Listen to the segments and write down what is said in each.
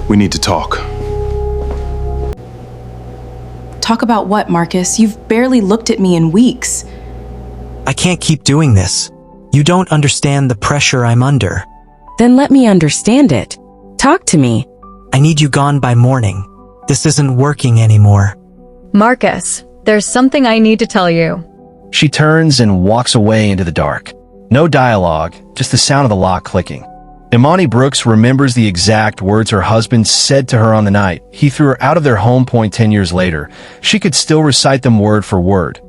We need to talk. Talk about what, Marcus? You've barely looked at me in weeks. I can't keep doing this. You don't understand the pressure I'm under. Then let me understand it. Talk to me. I need you gone by morning. This isn't working anymore. Marcus, there's something I need to tell you. She turns and walks away into the dark. No dialogue, just the sound of the lock clicking. Imani Brooks remembers the exact words her husband said to her on the night he threw her out of their home point 10 years later. She could still recite them word for word.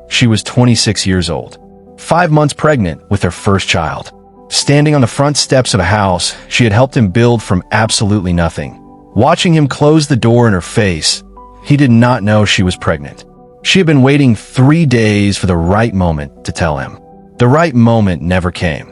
She was 26 years old, 5 months pregnant with their first child. Standing on the front steps of a house she had helped him build from absolutely nothing. Watching him close the door in her face, he did not know she was pregnant. She had been waiting 3 days for the right moment to tell him. The right moment never came.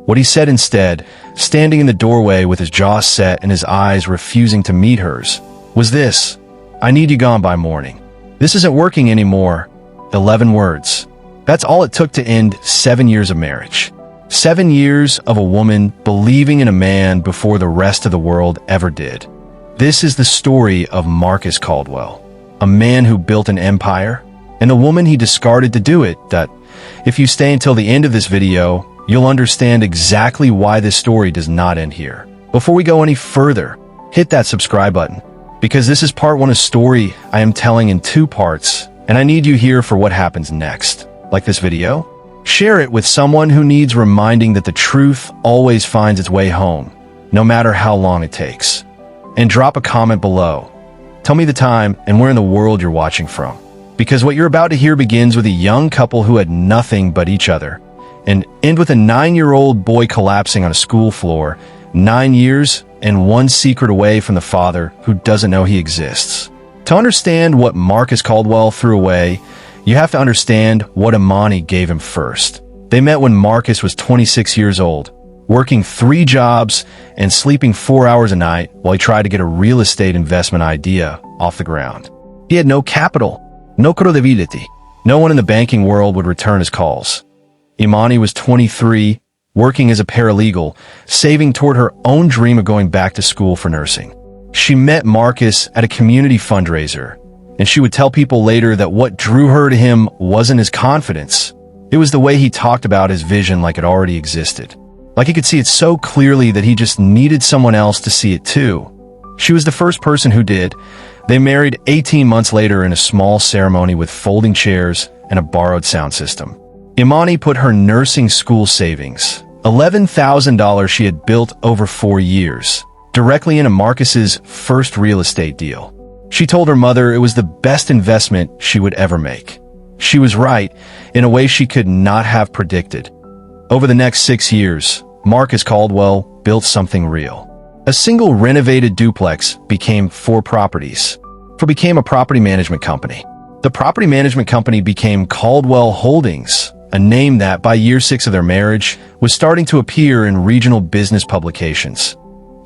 What he said instead, standing in the doorway with his jaw set and his eyes refusing to meet hers, was this: "I need you gone by morning. This isn't working anymore." 11 words. That's all it took to end 7 years of marriage. 7 years of a woman believing in a man before the rest of the world ever did. This is the story of Marcus Caldwell, a man who built an empire, and a woman he discarded to do it. That, if you stay until the end of this video, you'll understand exactly why this story does not end here. Before we go any further, hit that subscribe button, because this is part 1 of a story I am telling in 2 parts, and I need you here for what happens next. Like this video? Share it with someone who needs reminding that the truth always finds its way home, no matter how long it takes. And drop a comment below. Tell me the time and where in the world you're watching from, because what you're about to hear begins with a young couple who had nothing but each other, and end with a 9-year-old boy collapsing on a school floor, 9 years and 1 secret away from the father who doesn't know he exists. To understand what Marcus Caldwell threw away, you have to understand what Imani gave him first. They met when Marcus was 26 years old, working 3 jobs and sleeping 4 hours a night while he tried to get a real estate investment idea off the ground. He had no capital, no credibility. No one in the banking world would return his calls. Imani was 23, working as a paralegal, saving toward her own dream of going back to school for nursing. She met Marcus at a community fundraiser, and she would tell people later that what drew her to him wasn't his confidence. It was the way he talked about his vision like it already existed. Like he could see it so clearly that he just needed someone else to see it too. She was the first person who did. They married 18 months later in a small ceremony with folding chairs and a borrowed sound system. Imani put her nursing school savings, $11,000 she had built over 4 years, directly into Marcus's first real estate deal. She told her mother it was the best investment she would ever make. She was right in a way she could not have predicted. Over the next 6 years, Marcus Caldwell built something real. A single renovated duplex became 4 properties. Became a property management company. The property management company became Caldwell Holdings, a name that, by year 6 of their marriage, was starting to appear in regional business publications.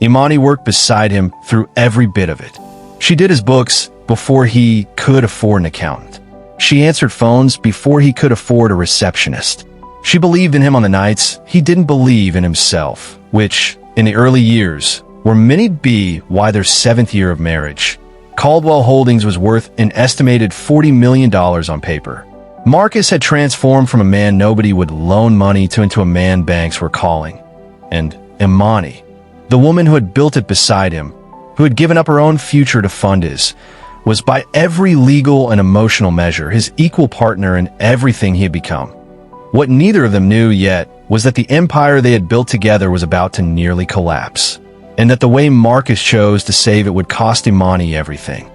Imani worked beside him through every bit of it. She did his books before he could afford an accountant. She answered phones before he could afford a receptionist. She believed in him on the nights he didn't believe in himself, which, in the early years, were many be why their 7th year of marriage, Caldwell Holdings was worth an estimated $40 million on paper. Marcus had transformed from a man nobody would loan money to into a man banks were calling. And Imani, the woman who had built it beside him, who had given up her own future to fund his, was by every legal and emotional measure his equal partner in everything he had become. What neither of them knew yet was that the empire they had built together was about to nearly collapse, and that the way Marcus chose to save it would cost Imani everything.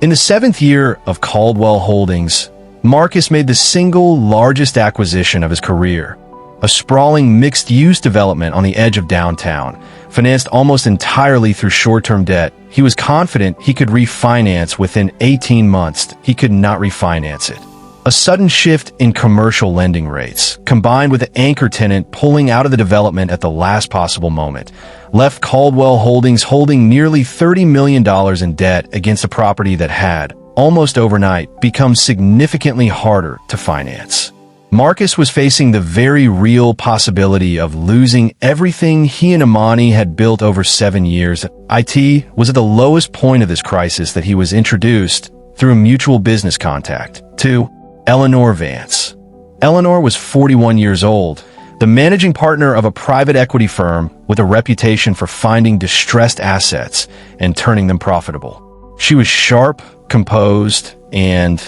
In the 7th year of Caldwell Holdings, Marcus made the single largest acquisition of his career, a sprawling mixed-use development on the edge of downtown, financed almost entirely through short-term debt. He was confident he could refinance within 18 months. He could not refinance it. A sudden shift in commercial lending rates, combined with the anchor tenant pulling out of the development at the last possible moment, left Caldwell Holdings holding nearly $30 million in debt against a property that had, almost overnight, become significantly harder to finance. Marcus was facing the very real possibility of losing everything he and Imani had built over 7 years. IT was at the lowest point of this crisis that he was introduced through a mutual business contact to Eleanor Vance. Eleanor was 41 years old, the managing partner of a private equity firm with a reputation for finding distressed assets and turning them profitable. She was sharp, composed, and,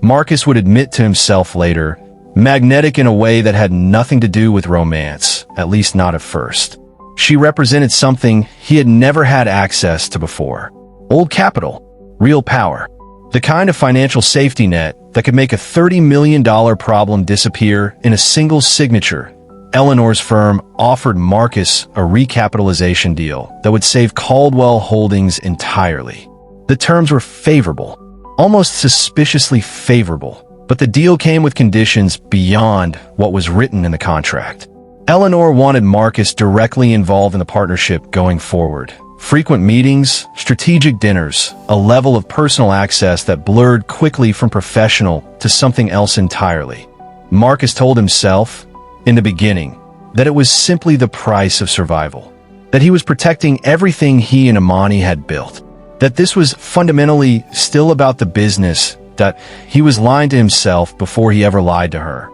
Marcus would admit to himself later, magnetic in a way that had nothing to do with romance, at least not at first. She represented something he had never had access to before. Old capital, real power, the kind of financial safety net that could make a $30 million problem disappear in a single signature. Eleanor's firm offered Marcus a recapitalization deal that would save Caldwell Holdings entirely. The terms were favorable, almost suspiciously favorable. But the deal came with conditions beyond what was written in the contract. Eleanor wanted Marcus directly involved in the partnership going forward. Frequent meetings, strategic dinners, a level of personal access that blurred quickly from professional to something else entirely. Marcus told himself, in the beginning, that it was simply the price of survival. That he was protecting everything he and Imani had built. That this was fundamentally still about the business. That he was lying to himself before he ever lied to her.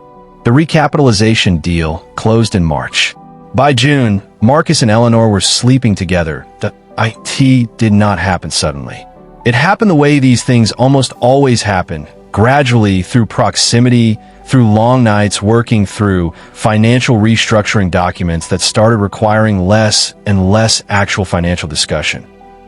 The recapitalization deal closed in March. By June, Marcus and Eleanor were sleeping together. The IT did not happen suddenly. It happened the way these things almost always happen, gradually through proximity, through long nights working through financial restructuring documents that started requiring less and less actual financial discussion.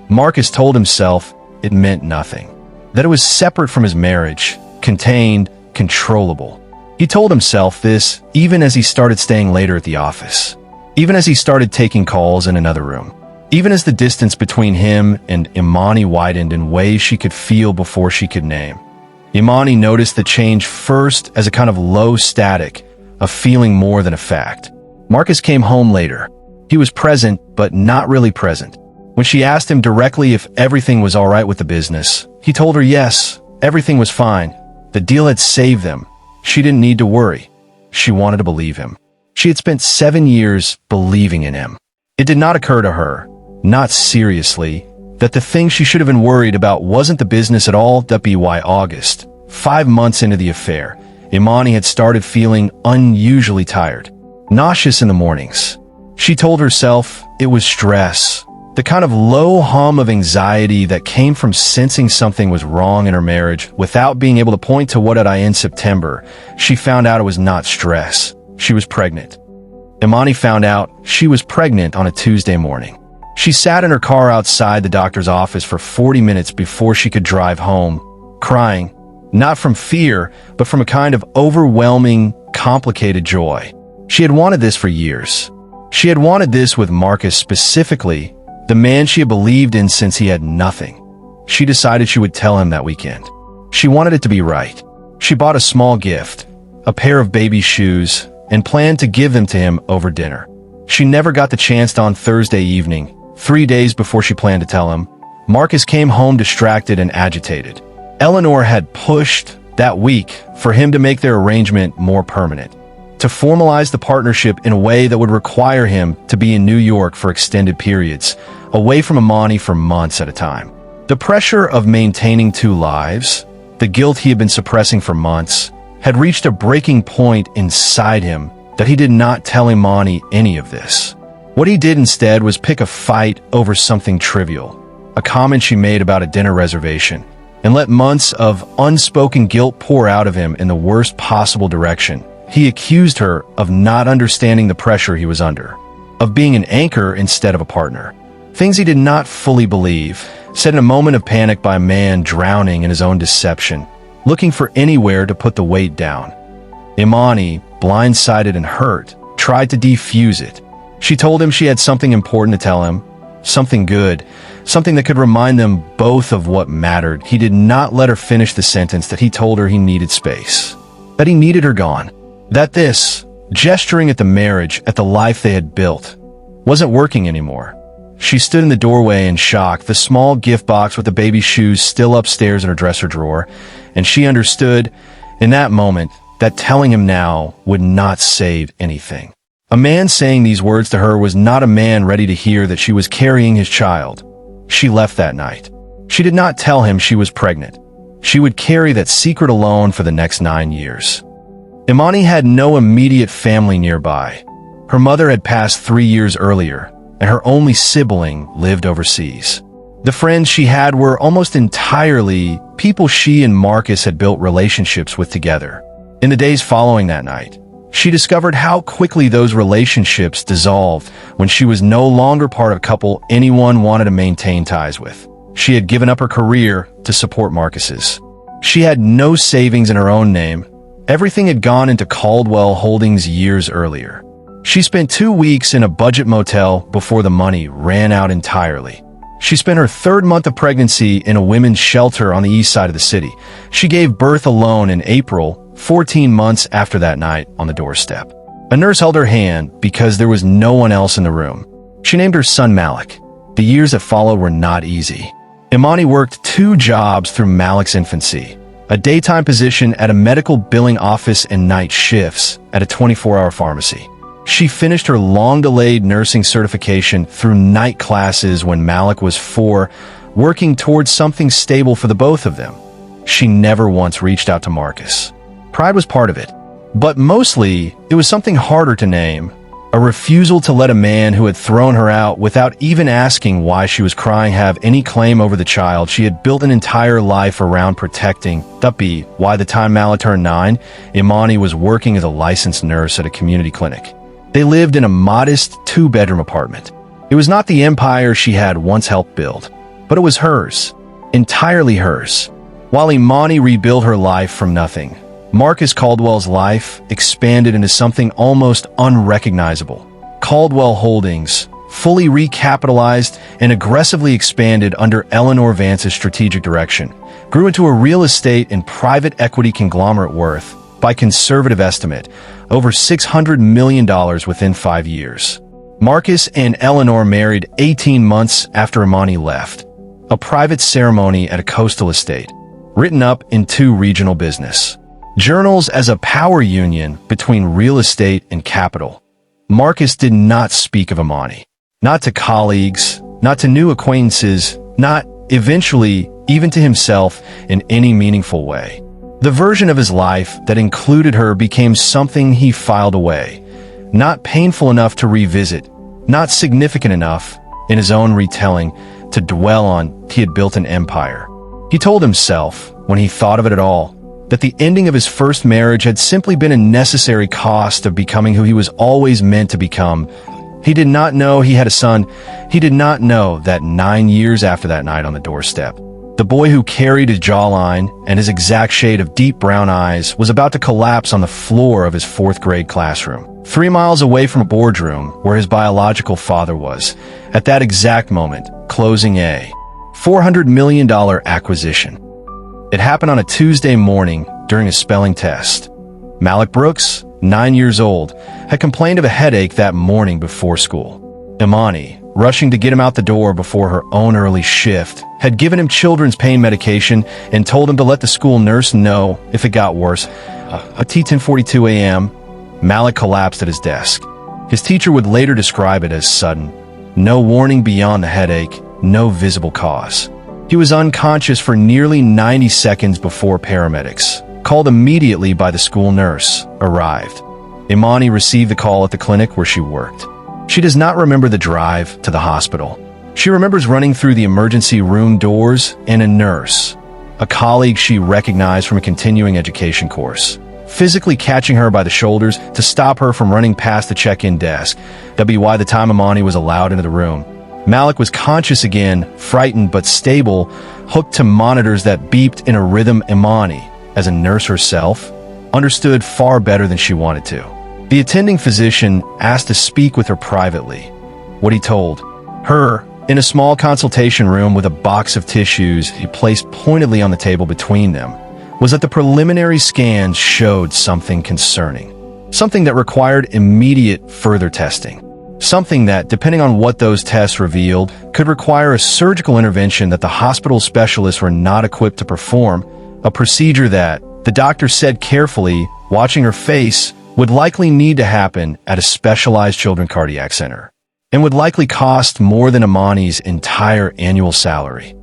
Marcus told himself it meant nothing. That it was separate from his marriage, contained, controllable. He told himself this even as he started staying later at the office, even as he started taking calls in another room, even as the distance between him and Imani widened in ways she could feel before she could name. Imani noticed the change first as a kind of low static, a feeling more than a fact. Marcus came home later. He was present, but not really present. When she asked him directly if everything was all right with the business, he told her yes, everything was fine. The deal had saved them. She didn't need to worry. She wanted to believe him. She had spent 7 years believing in him. It did not occur to her, not seriously, that the thing she should have been worried about wasn't the business at all. By August, 5 months into the affair, Imani had started feeling unusually tired, nauseous in the mornings. She told herself it was stress. The kind of low hum of anxiety that came from sensing something was wrong in her marriage without being able to point to what had in September. She found out it was not stress. She was pregnant. Imani found out she was pregnant on a Tuesday morning. She sat in her car outside the doctor's office for 40 minutes before she could drive home, crying, not from fear, but from a kind of overwhelming, complicated joy. She had wanted this for years. She had wanted this with Marcus specifically, the man she had believed in since he had nothing. She decided she would tell him that weekend. She wanted it to be right. She bought a small gift, a pair of baby shoes, and planned to give them to him over dinner. She never got the chance on Thursday evening, 3 days before she planned to tell him. Marcus came home distracted and agitated. Eleanor had pushed that week for him to make their arrangement more permanent, to formalize the partnership in a way that would require him to be in New York for extended periods, away from Imani for months at a time. The pressure of maintaining 2 lives, the guilt he had been suppressing for months, had reached a breaking point inside him that he did not tell Imani any of this. What he did instead was pick a fight over something trivial, a comment she made about a dinner reservation, and let months of unspoken guilt pour out of him in the worst possible direction. He accused her of not understanding the pressure he was under, of being an anchor instead of a partner. Things he did not fully believe, said in a moment of panic by a man drowning in his own deception, looking for anywhere to put the weight down. Imani, blindsided and hurt, tried to defuse it. She told him she had something important to tell him, something good, something that could remind them both of what mattered. He did not let her finish the sentence that he told her he needed space, that he needed her gone, that this, gesturing at the marriage, at the life they had built, wasn't working anymore. She stood in the doorway in shock, the small gift box with the baby shoes still upstairs in her dresser drawer, and she understood, in that moment, that telling him now would not save anything. A man saying these words to her was not a man ready to hear that she was carrying his child. She left that night. She did not tell him she was pregnant. She would carry that secret alone for the next 9 years. Imani had no immediate family nearby. Her mother had passed 3 years earlier, and her only sibling lived overseas. The friends she had were almost entirely people she and Marcus had built relationships with together. In the days following that night, she discovered how quickly those relationships dissolved when she was no longer part of a couple anyone wanted to maintain ties with. She had given up her career to support Marcus's. She had no savings in her own name. Everything had gone into Caldwell Holdings years earlier. She spent 2 weeks in a budget motel before the money ran out entirely. She spent her 3rd month of pregnancy in a women's shelter on the east side of the city. She gave birth alone in April, 14 months after that night on the doorstep. A nurse held her hand because there was no one else in the room. She named her son Malik. The years that followed were not easy. Imani worked 2 jobs through Malik's infancy: a daytime position at a medical billing office and night shifts at a 24-hour pharmacy. She finished her long-delayed nursing certification through night classes when Malik was 4, working towards something stable for the both of them. She never once reached out to Marcus. Pride was part of it, but mostly it was something harder to name: a refusal to let a man who had thrown her out without even asking why she was crying have any claim over the child she had built an entire life around protecting. That be why the time Malik turned 9, Imani was working as a licensed nurse at a community clinic. They lived in a modest 2-bedroom apartment. It was not the empire she had once helped build, but it was hers, entirely hers. While Imani rebuilt her life from nothing, Marcus Caldwell's life expanded into something almost unrecognizable. Caldwell Holdings, fully recapitalized and aggressively expanded under Eleanor Vance's strategic direction, grew into a real estate and private equity conglomerate worth, by conservative estimate, over $600 million within 5 years. Marcus and Eleanor married 18 months after Imani left. A private ceremony at a coastal estate, written up in 2 regional business journals as a power union between real estate and capital. Marcus did not speak of Imani. Not to colleagues, not to new acquaintances, not, eventually, even to himself in any meaningful way. The version of his life that included her became something he filed away, not painful enough to revisit, not significant enough, in his own retelling, to dwell on. He had built an empire. He told himself, when he thought of it at all, that the ending of his first marriage had simply been a necessary cost of becoming who he was always meant to become. He did not know he had a son. He did not know that 9 years after that night on the doorstep, the boy who carried his jawline and his exact shade of deep brown eyes was about to collapse on the floor of his 4th grade classroom, 3 miles away from a boardroom where his biological father was, at that exact moment, closing a $400 million acquisition. It happened on a Tuesday morning during a spelling test. Malik Brooks, 9 years old, had complained of a headache that morning before school. Imani, rushing to get him out the door before her own early shift, had given him children's pain medication and told him to let the school nurse know if it got worse. At 10:42 a.m., Malik collapsed at his desk. His teacher would later describe it as sudden. No warning beyond the headache, no visible cause. He was unconscious for nearly 90 seconds before paramedics, called immediately by the school nurse, arrived. Imani received the call at the clinic where she worked. She does not remember the drive to the hospital. She remembers running through the emergency room doors and a nurse, a colleague she recognized from a continuing education course, physically catching her by the shoulders to stop her from running past the check-in desk. That'd be why the time Imani was allowed into the room. Malik was conscious again, frightened but stable, hooked to monitors that beeped in a rhythm. Imani, as a nurse herself, understood far better than she wanted to. The attending physician asked to speak with her privately. What he told her, in a small consultation room with a box of tissues he placed pointedly on the table between them, was that the preliminary scans showed something concerning, something that required immediate further testing. Something that, depending on what those tests revealed, could require a surgical intervention that the hospital specialists were not equipped to perform, a procedure that The doctor said carefully, watching her face, would likely need to happen at a specialized children's cardiac center, and would likely cost more than Imani's entire annual salary.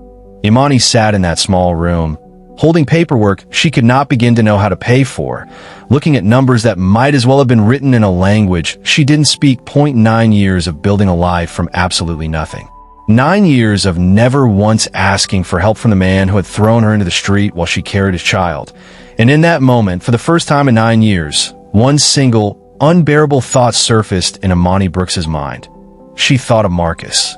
Imani sat in that small room, holding paperwork she could not begin to know how to pay for, looking at numbers that might as well have been written in a language she didn't speak. 9 years of building a life from absolutely nothing. 9 years of never once asking for help from the man who had thrown her into the street while she carried his child. And in that moment, for the first time in 9 years, one single, unbearable thought surfaced in Imani Brooks's mind. She thought of Marcus.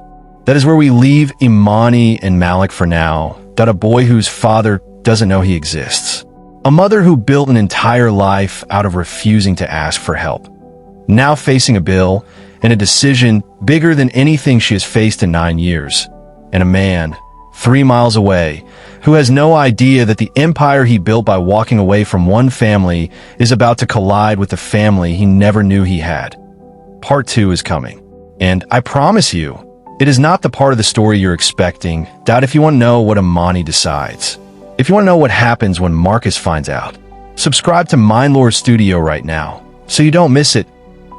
That is where we leave Imani and Malik for now. That a boy whose father doesn't know he exists. A mother who built an entire life out of refusing to ask for help. Now facing a bill and a decision bigger than anything she has faced in 9 years. And a man, 3 miles away, who has no idea that the empire he built by walking away from one family is about to collide with the family he never knew he had. Part 2 is coming. And I promise you, it is not the part of the story you're expecting. Doubt if you want to know what Imani decides. If you want to know what happens when Marcus finds out, subscribe to Mindlore Studio right now, so you don't miss it.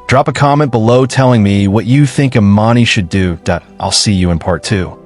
Drop a comment below telling me what you think Imani should do. I'll see you in part 2.